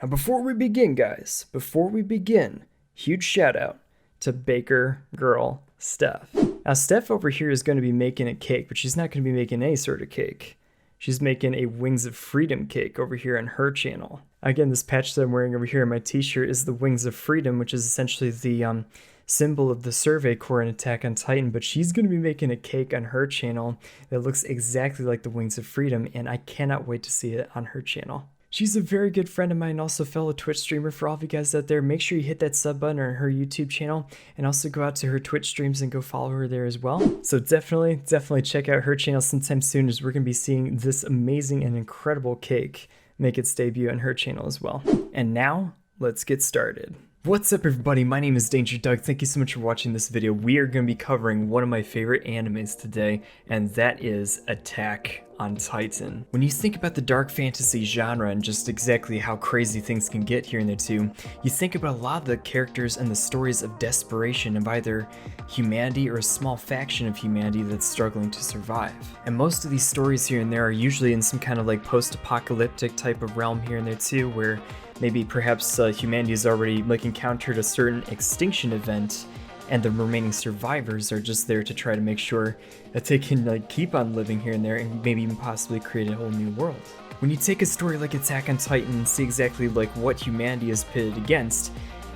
Now before we begin, guys, huge shout out to Baker Girl Steph. Now Steph over here is going to be making a cake, but she's not going to be making any sort of cake. She's making a Wings of Freedom cake over here on her channel. Again, this patch that I'm wearing over here on my t-shirt is the Wings of Freedom, which is essentially the symbol of the Survey Corps in Attack on Titan, but she's going to be making a cake on her channel that looks exactly like the Wings of Freedom, and I cannot wait to see it on her channel. She's a very good friend of mine and also fellow Twitch streamer. For all of you guys out there, make sure you hit that sub button on her YouTube channel and also go out to her Twitch streams and go follow her there as well. So definitely check out her channel sometime soon, as we're going to be seeing this amazing and incredible cake make its debut on her channel as well. And now, let's get started. What's up everybody, my name is DangerDoug. Thank you so much for watching this video. We are going to be covering one of my favorite animes today, and that is Attack on Titan. When you think about the dark fantasy genre and just exactly how crazy things can get here in there too, you think about a lot of the characters and the stories of desperation of either humanity or a small faction of humanity that's struggling to survive. And most of these stories here and there are usually in some kind of like post-apocalyptic type of realm here and there too, where maybe perhaps humanity has already like encountered a certain extinction event, and the remaining survivors are just there to try to make sure that they can like keep on living here and there and maybe even possibly create a whole new world. When you take a story like Attack on Titan and see exactly like what humanity is pitted against,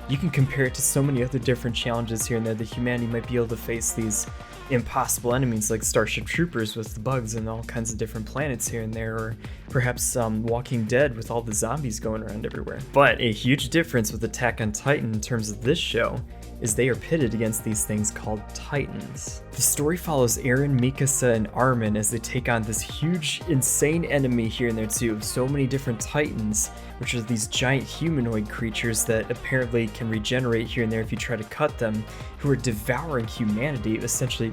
you can compare it to so many other different challenges here and there that humanity might be able to face these impossible enemies like Starship Troopers with the bugs and all kinds of different planets here and there, or perhaps Walking Dead with all the zombies going around everywhere. But a huge difference with Attack on Titan in terms of this show is they are pitted against these things called Titans. The story follows Eren, Mikasa, and Armin as they take on this huge, insane enemy here and there too, of so many different Titans, which are these giant humanoid creatures that apparently can regenerate here and there if you try to cut them, who are devouring humanity, essentially,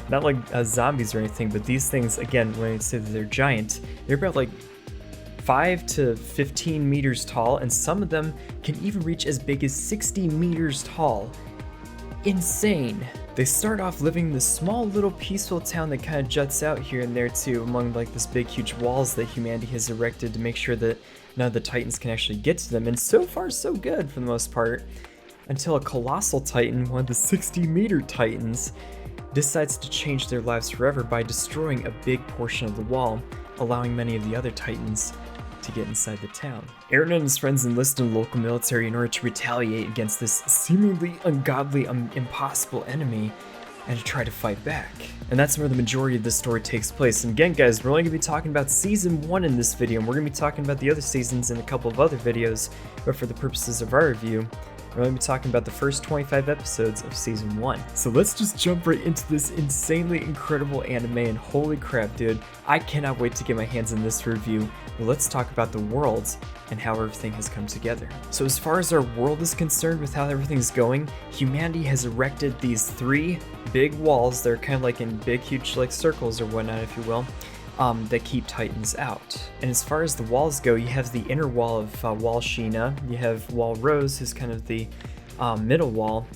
not like zombies or anything, but these things, again, when I say that they're giant, they're about like 5 to 15 meters tall, and some of them can even reach as big as 60 meters tall. Insane. They start off living in this small little peaceful town that kind of juts out here and there too, among like this big huge walls that humanity has erected to make sure that none of the Titans can actually get to them, and so far so good for the most part, until a colossal Titan, one of the 60-meter Titans, decides to change their lives forever by destroying a big portion of the wall, allowing many of the other Titans to get inside the town. Eren and his friends enlist in the local military in order to retaliate against this seemingly ungodly, impossible enemy and to try to fight back. And that's where the majority of the story takes place. And again guys, we're only going to be talking about season 1 in this video, and we're going to be talking about the other seasons in a couple of other videos, but for the purposes of our review, we're going to be talking about the first 25 episodes of season 1. So let's just jump right into this insanely incredible anime, and holy crap dude, I cannot wait to get my hands on this review. Well, let's talk about the worlds and how everything has come together. So as far as our world is concerned with how everything's going, humanity has erected these 3 big walls. They're kind of like in big huge like circles or whatnot, if you will, that keep Titans out. And as far as the walls go, you have the inner wall of Wall Sheena, you have Wall Rose, who's kind of the middle wall,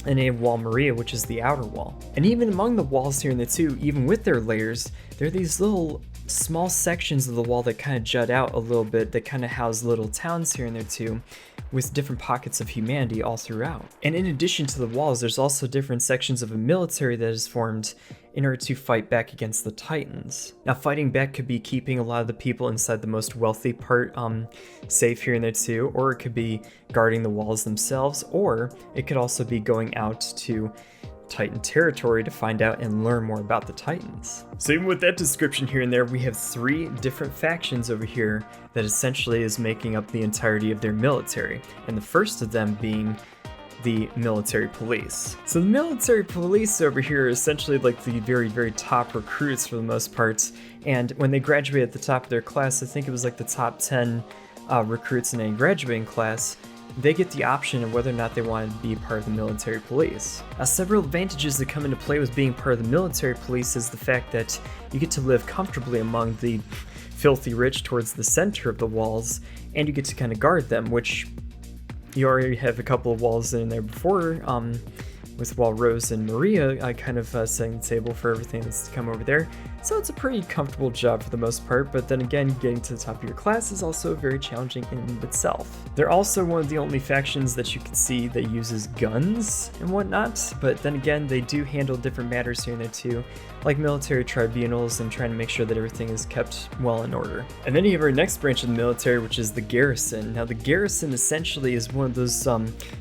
and you have Wall Maria, which is the outer wall. And even among the walls here in the two, even with their layers, there are these little small sections of the wall that kind of jut out a little bit, that kind of house little towns here and there too, with different pockets of humanity all throughout. And in addition to the walls, there's also different sections of a military that is formed in order to fight back against the Titans. Now fighting back could be keeping a lot of the people inside the most wealthy part safe here and there too, or it could be guarding the walls themselves, or it could also be going out to Titan territory to find out and learn more about the Titans. So even with that description here and there, we have 3 different factions over here that essentially is making up the entirety of their military, and the first of them being the military police. So the military police over here are essentially like the very top recruits for the most part, and when they graduate at the top of their class, I think it was like the top 10 recruits in a graduating class, they get the option of whether or not they want to be part of the military police. Now, several advantages that come into play with being part of the military police is the fact that you get to live comfortably among the filthy rich towards the center of the walls, and you get to kind of guard them, which you already have a couple of walls in there before, with Wall Rose and Maria kind of setting the table for everything that's to come over there. So it's a pretty comfortable job for the most part, but then again, getting to the top of your class is also very challenging in and of itself. They're also one of the only factions that you can see that uses guns and whatnot, but then again, they do handle different matters here and there too, like military tribunals and trying to make sure that everything is kept well in order. And then you have our next branch of the military, which is the garrison. Now the garrison essentially is one of those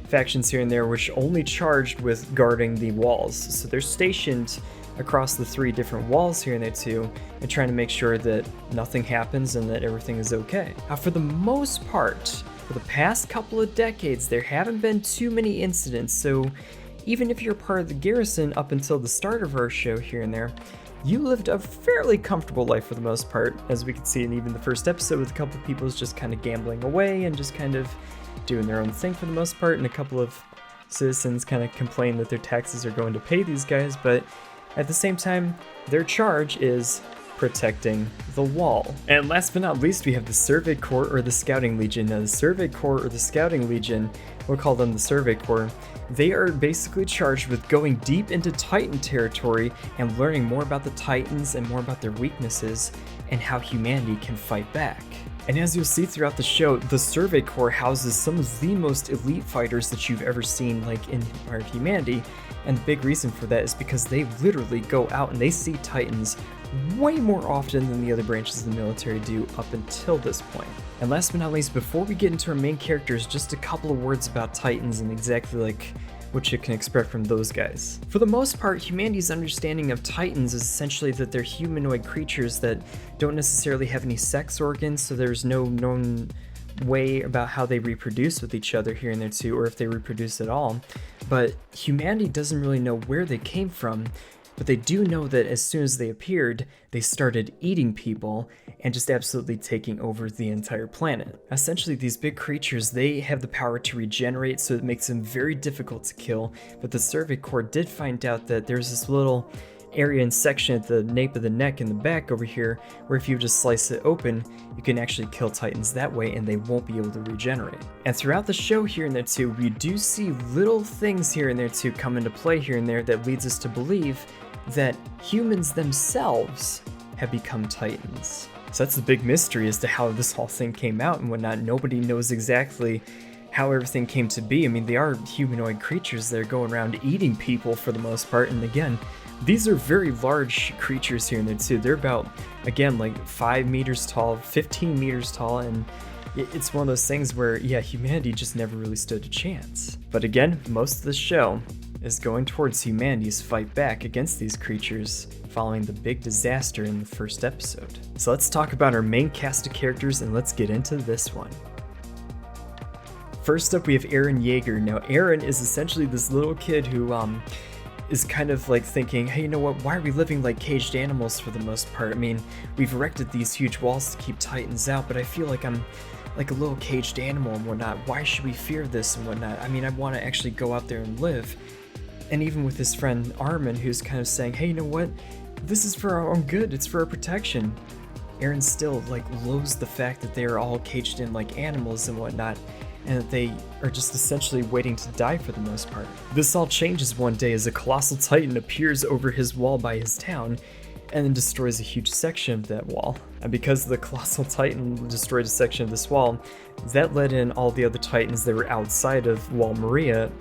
factions here and there which only charged with guarding the walls. So they're stationed across the 3 different walls here and there too, and trying to make sure that nothing happens and that everything is okay. Now for the most part, for the past couple of decades, there haven't been too many incidents, so even if you're part of the garrison up until the start of our show here and there, you lived a fairly comfortable life for the most part, as we can see in even the first episode with a couple of people just kind of gambling away and just kind of doing their own thing for the most part, and a couple of citizens kind of complain that their taxes are going to pay these guys, but at the same time, their charge is protecting the wall. And last but not least, we have the Survey Corps or the Scouting Legion. Now the Survey Corps or the Scouting Legion, we'll call them the Survey Corps, they are basically charged with going deep into Titan territory and learning more about the Titans and more about their weaknesses and how humanity can fight back. And as you'll see throughout the show, the Survey Corps houses some of the most elite fighters that you've ever seen, like in Empire of Humanity, and the big reason for that is because they literally go out and they see Titans way more often than the other branches of the military do up until this point. And last but not least, before we get into our main characters, just a couple of words about Titans and exactly like what you can expect from those guys. For the most part, humanity's understanding of Titans is essentially that they're humanoid creatures that don't necessarily have any sex organs, so there's no known way about how they reproduce with each other here and there too, or if they reproduce at all. But humanity doesn't really know where they came from, but they do know that as soon as they appeared, they started eating people and just absolutely taking over the entire planet. Essentially, these big creatures, they have the power to regenerate, so it makes them very difficult to kill, but the Survey Corps did find out that there's this little area and section at the nape of the neck in the back over here where if you just slice it open, you can actually kill Titans that way and they won't be able to regenerate. And throughout the show here and there too, we do see little things here and there too come into play here and there that leads us to believe that humans themselves have become Titans. So that's the big mystery as to how this whole thing came out and whatnot. Nobody knows exactly how everything came to be. I mean, they are humanoid creatures that are going around eating people for the most part, and again, these are very large creatures here and there too. They're about, again, like 5 meters tall, 15 meters tall, and it's one of those things where, yeah, humanity just never really stood a chance. But again, most of the show is going towards humanity's fight back against these creatures following the big disaster in the first episode. So let's talk about our main cast of characters and let's get into this one. First up, we have Eren Yaeger. Now, Eren is essentially this little kid who is kind of like thinking, hey, you know what, why are we living like caged animals for the most part? I mean, we've erected these huge walls to keep Titans out, but I feel like I'm like a little caged animal and whatnot. Why should we fear this and whatnot? I mean, I want to actually go out there and live. And even with his friend Armin, who's kind of saying, hey, you know what, this is for our own good, it's for our protection. Eren still like loathes the fact that they are all caged in like animals and whatnot, and that they are just essentially waiting to die for the most part. This all changes one day as a colossal titan appears over his wall by his town and then destroys a huge section of that wall. And because the colossal titan destroyed a section of this wall, that let in all the other titans that were outside of Wall Maria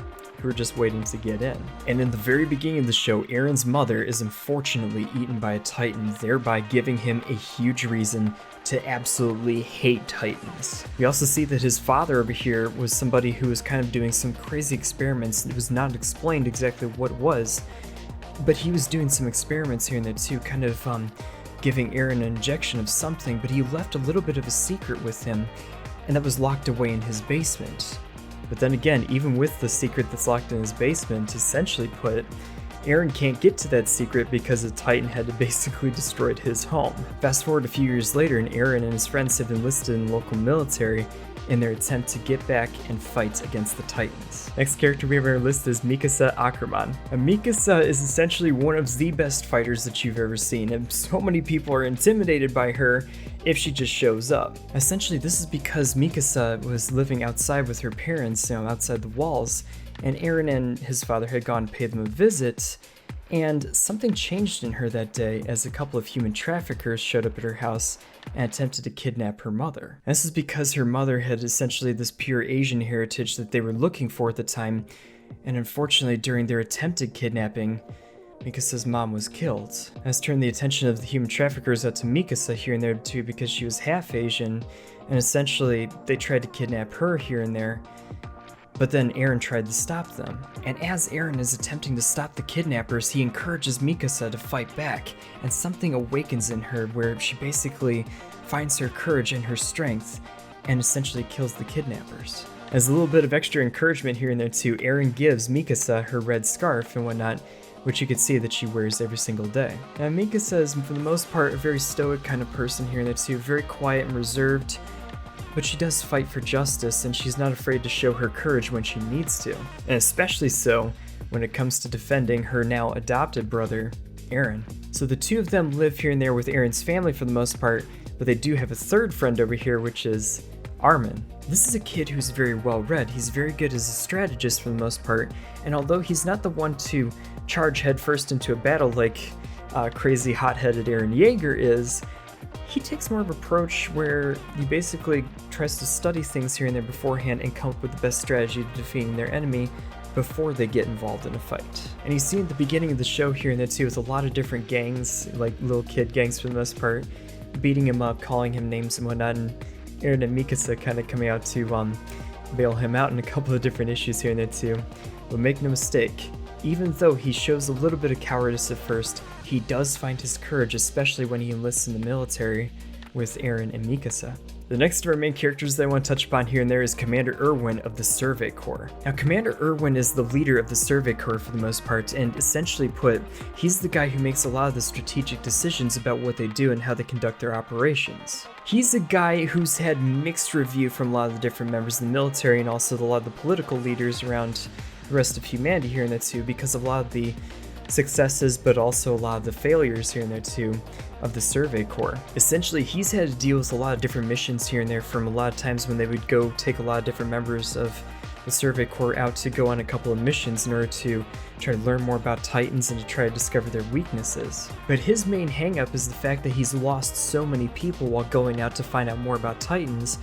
who are just waiting to get in. And in the very beginning of the show, Eren's mother is unfortunately eaten by a titan, thereby giving him a huge reason to absolutely hate Titans. We also see that his father over here was somebody who was kind of doing some crazy experiments. It was not explained exactly what it was, but he was doing some experiments here and there too, kind of giving Eren an injection of something, but he left a little bit of a secret with him, and that was locked away in his basement. But then again, even with the secret that's locked in his basement, essentially put, Eren can't get to that secret because the Titan had basically destroyed his home. Fast forward a few years later, and Eren and his friends have enlisted in the local military in their attempt to get back and fight against the Titans. Next character we have on our list is Mikasa Ackerman. And Mikasa is essentially one of the best fighters that you've ever seen, and so many people are intimidated by her if she just shows up. Essentially, this is because Mikasa was living outside with her parents, outside the walls, and Eren and his father had gone to pay them a visit, And something changed in her that day as a couple of human traffickers showed up at her house and attempted to kidnap her mother. And this is because her mother had essentially this pure Asian heritage that they were looking for at the time, and unfortunately during their attempted kidnapping, Mikasa's mom was killed. This turned the attention of the human traffickers out to Mikasa here and there too, because she was half Asian, and essentially they tried to kidnap her here and there, but then Eren tried to stop them. And as Eren is attempting to stop the kidnappers, he encourages Mikasa to fight back, and something awakens in her where she basically finds her courage and her strength and essentially kills the kidnappers. As a little bit of extra encouragement here and there too, Eren gives Mikasa her red scarf and whatnot, which you could see that she wears every single day. Now Mikasa is for the most part a very stoic kind of person here and there too, very quiet and reserved, but she does fight for justice and she's not afraid to show her courage when she needs to. And especially so when it comes to defending her now adopted brother, Eren. So the two of them live here and there with Eren's family for the most part, but they do have a third friend over here, which is Armin. This is a kid who's very well read. He's very good as a strategist for the most part, and although he's not the one to charge headfirst into a battle like crazy hot-headed Eren Yaeger is, he takes more of an approach where he basically tries to study things here and there beforehand and come up with the best strategy to defeating their enemy before they get involved in a fight. And he's seen at the beginning of the show here and there too with a lot of different gangs, like little kid gangs for the most part, beating him up, calling him names and whatnot, and Eren and Mikasa kind of coming out to bail him out in a couple of different issues here and there too. But make no mistake, even though he shows a little bit of cowardice at first, he does find his courage, especially when he enlists in the military with Eren and Mikasa. The next of our main characters that I want to touch upon here and there is Commander Erwin of the Survey Corps. Now, Commander Erwin is the leader of the Survey Corps for the most part, and essentially put, he's the guy who makes a lot of the strategic decisions about what they do and how they conduct their operations. He's a guy who's had mixed review from a lot of the different members of the military and also a lot of the political leaders around the rest of humanity here and there too, because of a lot of the successes but also a lot of the failures here and there too of the Survey Corps. Essentially, he's had to deal with a lot of different missions here and there from a lot of times when they would go take a lot of different members of the Survey Corps out to go on a couple of missions in order to try to learn more about Titans and to try to discover their weaknesses. But his main hang-up is the fact that he's lost so many people while going out to find out more about Titans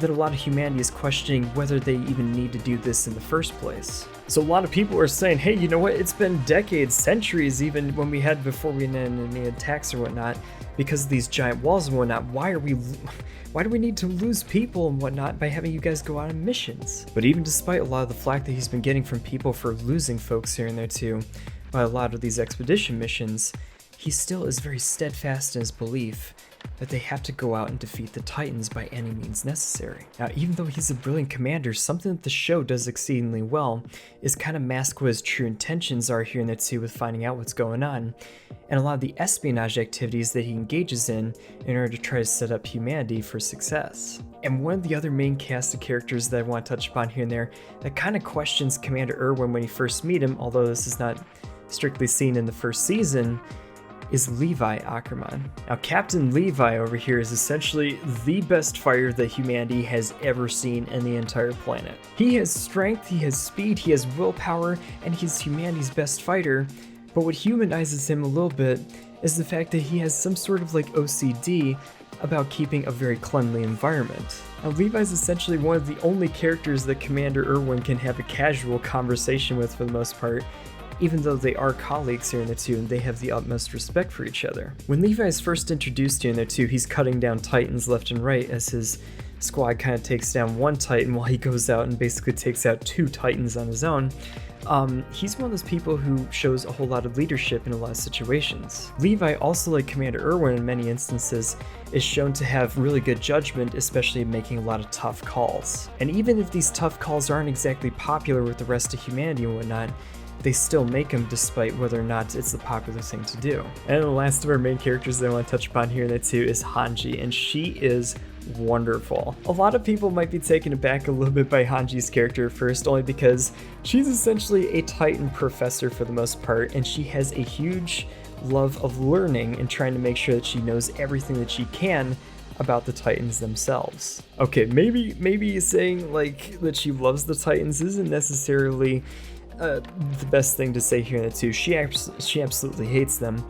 that a lot of humanity is questioning whether they even need to do this in the first place. So a lot of people are saying, hey, you know what, it's been decades, centuries, even when we had before we had any attacks or whatnot, because of these giant walls and whatnot, why do we need to lose people and whatnot by having you guys go out on missions? But even despite a lot of the flack that he's been getting from people for losing folks here and there too, by a lot of these expedition missions, he still is very steadfast in his belief that they have to go out and defeat the Titans by any means necessary. Now, even though he's a brilliant commander, something that the show does exceedingly well is kind of mask what his true intentions are here and there too with finding out what's going on, and a lot of the espionage activities that he engages in order to try to set up humanity for success. And one of the other main cast of characters that I want to touch upon here and there that kind of questions Commander Erwin when you first meet him, although this is not strictly seen in the first season, is Levi Ackerman. Now, Captain Levi over here is essentially the best fighter that humanity has ever seen in the entire planet. He has strength, he has speed, he has willpower, and he's humanity's best fighter, but what humanizes him a little bit is the fact that he has some sort of like OCD about keeping a very cleanly environment. Now, Levi's essentially one of the only characters that Commander Erwin can have a casual conversation with for the most part, even though they are colleagues here in the two and they have the utmost respect for each other. When Levi is first introduced here in the two, he's cutting down Titans left and right as his squad kind of takes down one Titan while he goes out and basically takes out two Titans on his own. He's one of those people who shows a whole lot of leadership in a lot of situations. Levi, also like Commander Erwin in many instances, is shown to have really good judgment, especially in making a lot of tough calls. And even if these tough calls aren't exactly popular with the rest of humanity and whatnot, they still make them despite whether or not it's the popular thing to do. And the last of our main characters that I want to touch upon here in that too is Hanji, and she is wonderful. A lot of people might be taken aback a little bit by Hanji's character at first, only because she's essentially a Titan professor for the most part, and she has a huge love of learning and trying to make sure that she knows everything that she can about the Titans themselves. Okay, maybe saying like that she loves the Titans isn't necessarily the best thing to say here in the two. She absolutely hates them,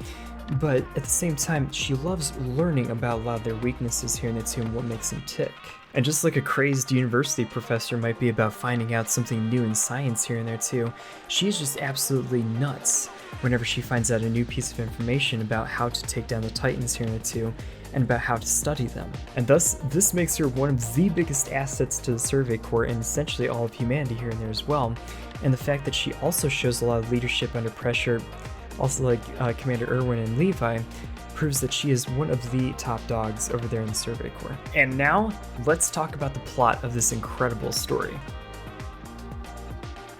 but at the same time, she loves learning about a lot of their weaknesses here in the two and what makes them tick. And just like a crazed university professor might be about finding out something new in science here and there too, she's just absolutely nuts whenever she finds out a new piece of information about how to take down the Titans here in the two, and about how to study them. And thus, this makes her one of the biggest assets to the Survey Corps and essentially all of humanity here and there as well. And the fact that she also shows a lot of leadership under pressure, also like Commander Irwin and Levi, proves that she is one of the top dogs over there in the Survey Corps. And now, let's talk about the plot of this incredible story.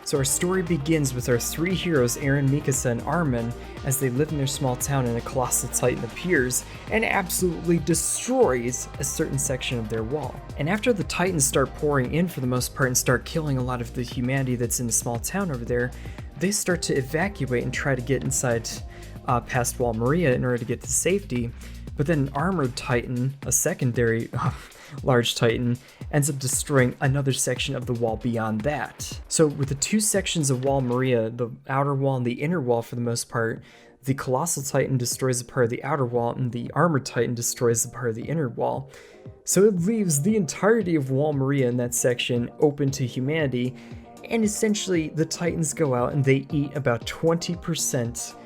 So our story begins with our three heroes, Eren, Mikasa, and Armin, as they live in their small town and a colossal titan appears and absolutely destroys a certain section of their wall. And after the titans start pouring in for the most part and start killing a lot of the humanity that's in the small town over there, they start to evacuate and try to get inside past Wall Maria in order to get to safety. But then an armored titan, a secondary large titan, ends up destroying another section of the wall beyond that. So with the two sections of Wall Maria, the outer wall and the inner wall for the most part, the colossal titan destroys a part of the outer wall and the armored titan destroys the part of the inner wall. So it leaves the entirety of Wall Maria in that section open to humanity, and essentially the titans go out and they eat about 20%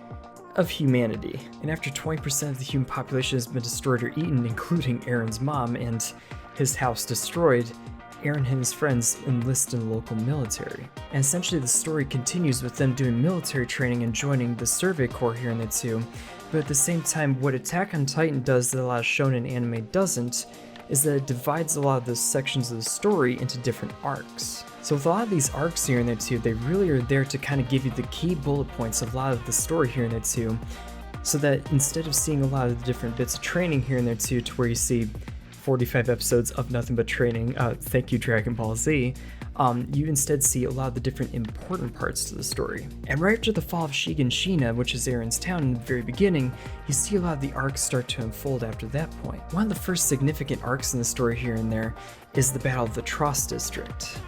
of humanity. And after 20% of the human population has been destroyed or eaten, including Eren's mom and his house destroyed, Eren and his friends enlist in the local military. And essentially the story continues with them doing military training and joining the Survey Corps here in the two. But at the same time, what Attack on Titan does that a lot of shonen anime doesn't is that it divides a lot of the sections of the story into different arcs. So with a lot of these arcs here in there too, they really are there to kind of give you the key bullet points of a lot of the story here in there too, so that instead of seeing a lot of the different bits of training here in there too, to where you see 45 episodes of nothing but training, thank you Dragon Ball Z, you instead see a lot of the different important parts to the story. And right after the fall of Shiganshina, which is Eren's town in the very beginning, you see a lot of the arcs start to unfold after that point. One of the first significant arcs in the story here and there is the Battle of the Trost District.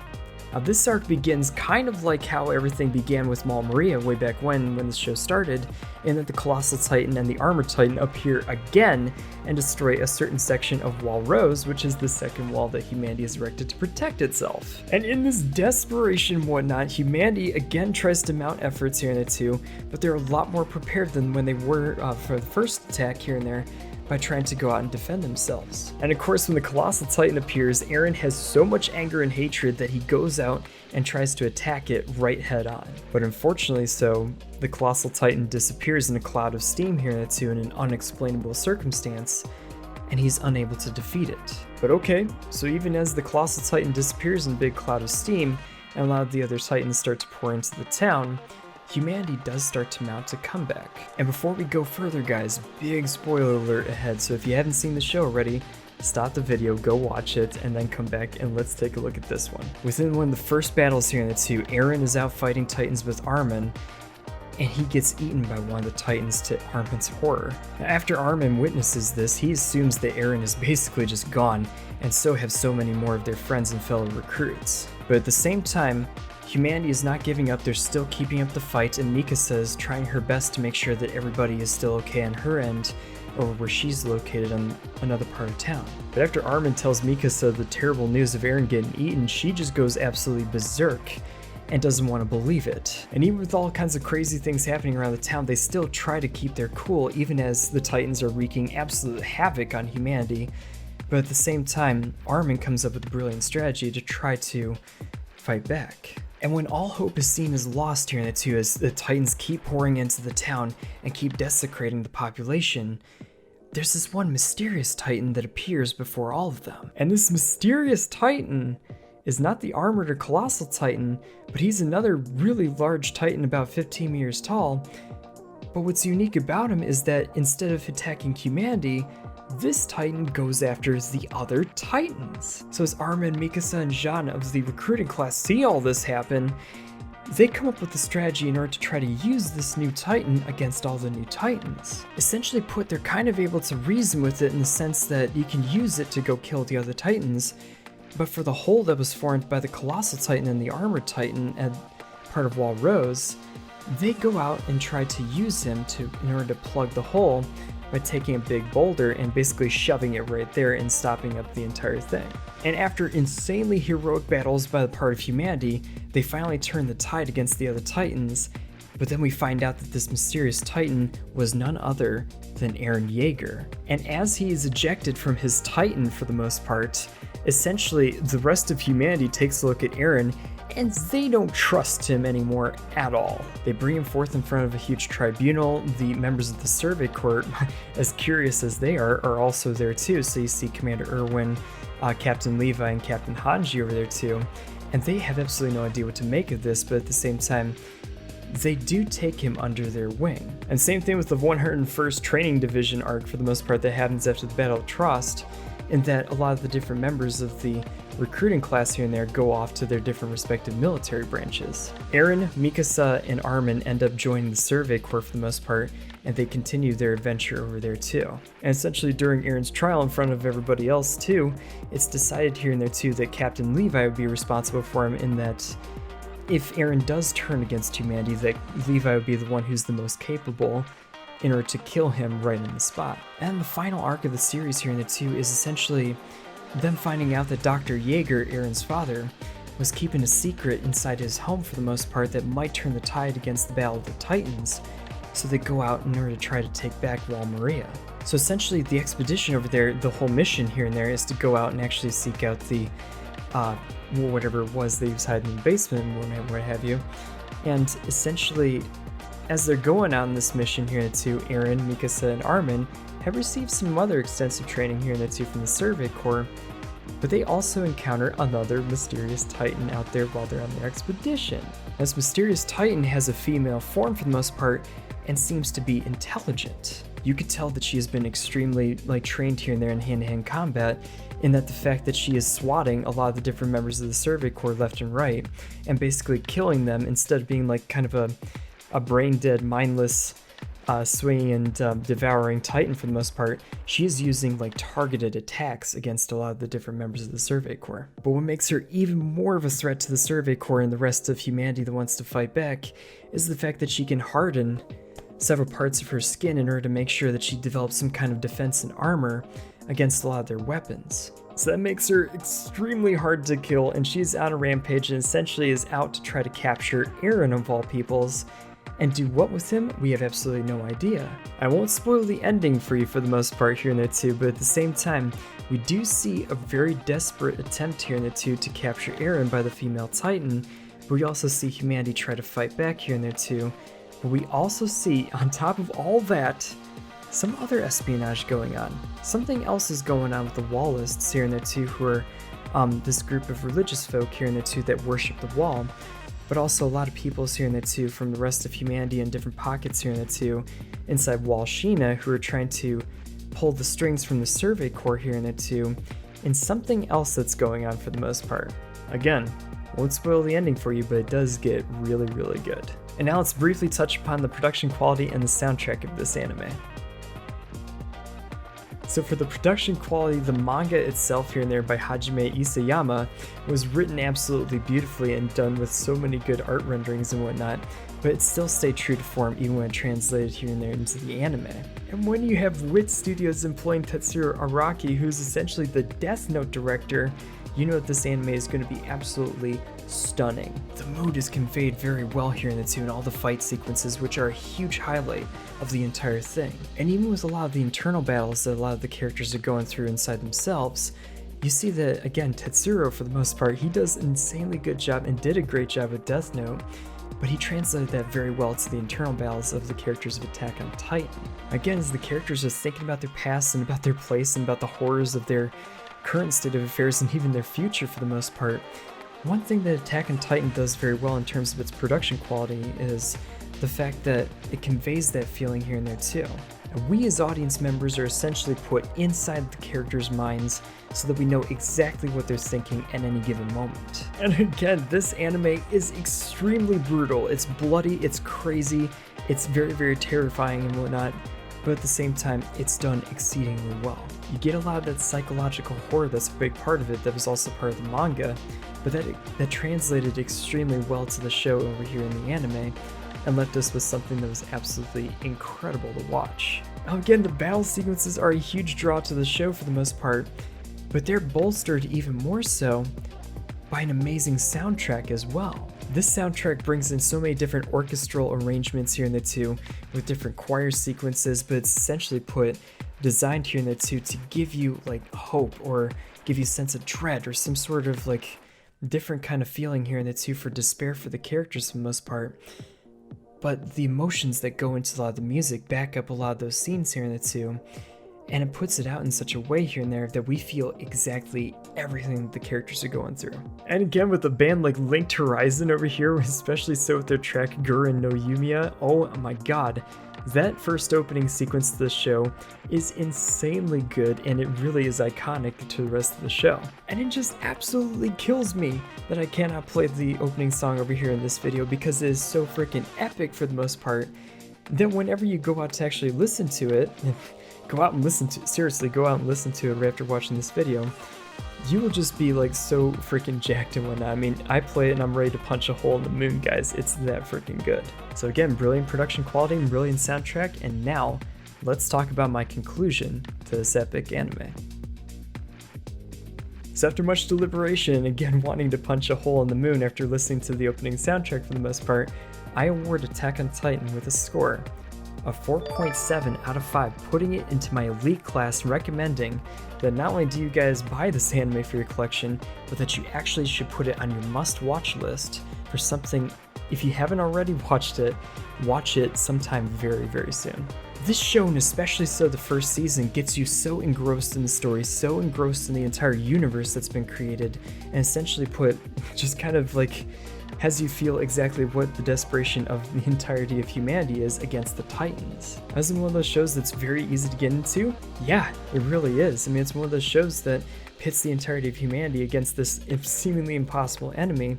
Now this arc begins kind of like how everything began with Wall Maria way back when the show started, in that the Colossal Titan and the Armored Titan appear again and destroy a certain section of Wall Rose, which is the second wall that humanity has erected to protect itself. And in this desperation and whatnot, humanity again tries to mount efforts here in the two, but they're a lot more prepared than when they were for the first attack here and there, by trying to go out and defend themselves. And of course, when the Colossal Titan appears, Eren has so much anger and hatred that he goes out and tries to attack it right head on. But unfortunately the Colossal Titan disappears in a cloud of steam here in the two in an unexplainable circumstance, and he's unable to defeat it. But okay, so even as the Colossal Titan disappears in a big cloud of steam, and a lot of the other Titans start to pour into the town, humanity does start to mount a comeback. And before we go further guys, big spoiler alert ahead, so if you haven't seen the show already, stop the video, go watch it, and then come back and let's take a look at this one. Within one of the first battles here in the two, Eren is out fighting Titans with Armin, and he gets eaten by one of the Titans to Armin's horror. Now, after Armin witnesses this, he assumes that Eren is basically just gone, and so have so many more of their friends and fellow recruits. But at the same time, humanity is not giving up, they're still keeping up the fight, and Mikasa is trying her best to make sure that everybody is still okay on her end, or where she's located on another part of town. But after Armin tells Mikasa the terrible news of Eren getting eaten, she just goes absolutely berserk and doesn't want to believe it. And even with all kinds of crazy things happening around the town, they still try to keep their cool even as the Titans are wreaking absolute havoc on humanity. But at the same time, Armin comes up with a brilliant strategy to try to fight back. And when all hope is seen as lost here in the two, as the Titans keep pouring into the town and keep desecrating the population, there's this one mysterious Titan that appears before all of them. And this mysterious Titan is not the armored or colossal Titan, but he's another really large Titan about 15 meters tall. But what's unique about him is that instead of attacking humanity, this Titan goes after the other Titans. So as Armin, Mikasa, and Jean of the recruiting class see all this happen, they come up with a strategy in order to try to use this new Titan against all the new Titans. Essentially put, they're kind of able to reason with it in the sense that you can use it to go kill the other Titans, but for the hole that was formed by the Colossal Titan and the Armored Titan, and part of Wall Rose, they go out and try to use him in order to plug the hole by taking a big boulder and basically shoving it right there and stopping up the entire thing. And after insanely heroic battles by the part of humanity, they finally turn the tide against the other Titans, but then we find out that this mysterious Titan was none other than Eren Yaeger. And as he is ejected from his Titan for the most part, essentially the rest of humanity takes a look at Eren and they don't trust him anymore at all. They bring him forth in front of a huge tribunal. The members of the Survey Court, as curious as they are also there too. So you see Commander Erwin, Captain Levi, and Captain Hanji over there too. And they have absolutely no idea what to make of this, but at the same time, they do take him under their wing. And same thing with the 101st Training Division arc for the most part that happens after the Battle of Trost, in that a lot of the different members of the recruiting class here and there go off to their different respective military branches. Eren, Mikasa, and Armin end up joining the Survey Corps for the most part, and they continue their adventure over there too. And essentially during Eren's trial in front of everybody else too, it's decided here and there too that Captain Levi would be responsible for him, in that if Eren does turn against humanity, that Levi would be the one who's the most capable in order to kill him right in the spot. And the final arc of the series here in the two is essentially them finding out that Dr. Yaeger, Eren's father, was keeping a secret inside his home for the most part that might turn the tide against the Battle of the Titans, so they go out in order to try to take back Wall Maria. So essentially the expedition over there, the whole mission here and there is to go out and actually seek out the whatever it was they was hiding in the basement and what have you. And essentially, as they're going on this mission here in the two, Eren, Mikasa, and Armin have received some other extensive training here in the two from the Survey Corps, but they also encounter another mysterious Titan out there while they're on their expedition. This mysterious Titan has a female form for the most part and seems to be intelligent. You could tell that she has been extremely trained here and there in hand-to-hand combat, in that the fact that she is swatting a lot of the different members of the Survey Corps left and right and basically killing them instead of being like kind of a brain-dead, mindless, swinging and devouring Titan for the most part. She is using targeted attacks against a lot of the different members of the Survey Corps. But what makes her even more of a threat to the Survey Corps and the rest of humanity that wants to fight back is the fact that she can harden several parts of her skin in order to make sure that she develops some kind of defense and armor against a lot of their weapons. So that makes her extremely hard to kill, and she's on a rampage and essentially is out to try to capture Eren of all peoples. And do what with him? We have absolutely no idea. I won't spoil the ending for you for the most part here in the two, but at the same time, we do see a very desperate attempt here in the two to capture Eren by the female Titan, but we also see humanity try to fight back here in there too. But we also see, on top of all that, some other espionage going on. Something else is going on with the Wallists here in there too, who are this group of religious folk here in there too that worship the Wall, but also a lot of peoples here in there too from the rest of humanity in different pockets here in there too inside Wall Sheena, who are trying to pull the strings from the Survey Corps here in there too, and something else that's going on for the most part. Again, won't spoil the ending for you, but it does get really, really good. And now let's briefly touch upon the production quality and the soundtrack of this anime. So for the production quality, the manga itself here and there by Hajime Isayama was written absolutely beautifully and done with so many good art renderings and whatnot, but it still stayed true to form even when translated here and there into the anime. And when you have Wit Studios employing Tetsuro Araki, who's essentially the Death Note director, you know that this anime is going to be absolutely stunning. The mood is conveyed very well here in the two, and all the fight sequences, which are a huge highlight of the entire thing. And even with a lot of the internal battles that a lot of the characters are going through inside themselves, you see that, again, Tetsuro, for the most part, he does an insanely good job and did a great job with Death Note, but he translated that very well to the internal battles of the characters of Attack on Titan. Again, as the characters are thinking about their past and about their place and about the horrors of their current state of affairs and even their future for the most part, one thing that Attack on Titan does very well in terms of its production quality is the fact that it conveys that feeling here and there too. And we as audience members are essentially put inside the characters' minds so that we know exactly what they're thinking at any given moment. And again, this anime is extremely brutal. It's bloody, it's crazy, it's very, very terrifying and whatnot. but at the same time, it's done exceedingly well. You get a lot of that psychological horror that's a big part of it that was also part of the manga, but that translated extremely well to the show over here in the anime, and left us with something that was absolutely incredible to watch. Now again, the battle sequences are a huge draw to the show for the most part, but they're bolstered even more so by an amazing soundtrack as well. This soundtrack brings in so many different orchestral arrangements here in the two, with different choir sequences, but it's essentially designed here in the two to give you like hope, or give you a sense of dread, or some sort of like different kind of feeling here in the two for despair for the characters for the most part. But the emotions that go into a lot of the music back up a lot of those scenes here in the two, and it puts it out in such a way here and there that we feel exactly everything the characters are going through. And again, with a band like Linked Horizon over here, especially so with their track Guren no Yumiya, oh my god, that first opening sequence to the show is insanely good, and it really is iconic to the rest of the show. And it just absolutely kills me that I cannot play the opening song over here in this video, because it is so freaking epic for the most part, that whenever you go out to actually listen to it, seriously, go out and listen to it right after watching this video, you will just be like so freaking jacked and whatnot. I mean, I play it and I'm ready to punch a hole in the moon, guys. It's that freaking good. So again, brilliant production quality, brilliant soundtrack, and now let's talk about my conclusion to this epic anime. So after much deliberation, and again wanting to punch a hole in the moon after listening to the opening soundtrack for the most part, I award Attack on Titan with a score of 4.7 out of 5, putting it into my elite class, recommending that not only do you guys buy this anime for your collection, but that you actually should put it on your must-watch list for something. If you haven't already watched it, watch it sometime very, very soon. This show, and especially so the first season, gets you so engrossed in the story, so engrossed in the entire universe that's been created, and essentially just kind of like has you feel exactly what the desperation of the entirety of humanity is against the Titans. As in one of those shows that's very easy to get into? Yeah, it really is. I mean, it's one of those shows that pits the entirety of humanity against this seemingly impossible enemy,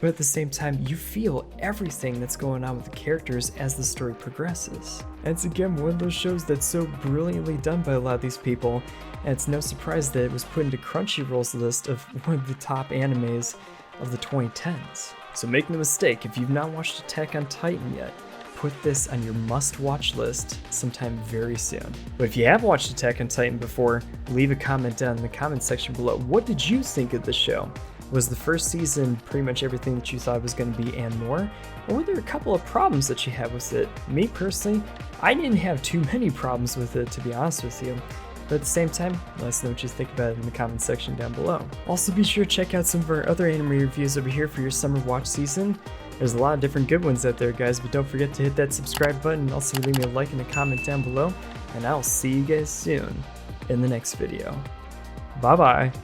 but at the same time, you feel everything that's going on with the characters as the story progresses. And it's again one of those shows that's so brilliantly done by a lot of these people, and it's no surprise that it was put into Crunchyroll's list of one of the top animes of the 2010s. So make no mistake, if you've not watched Attack on Titan yet, put this on your must-watch list sometime very soon. But if you have watched Attack on Titan before, leave a comment down in the comment section below. What did you think of the show? Was the first season pretty much everything that you thought it was going to be and more? Or were there a couple of problems that you had with it? Me personally, I didn't have too many problems with it, to be honest with you. But at the same time, let us know what you think about it in the comment section down below. Also be sure to check out some of our other anime reviews over here for your summer watch season. There's a lot of different good ones out there, guys, but don't forget to hit that subscribe button, and also leave me a like and a comment down below, and I'll see you guys soon in the next video. Bye bye.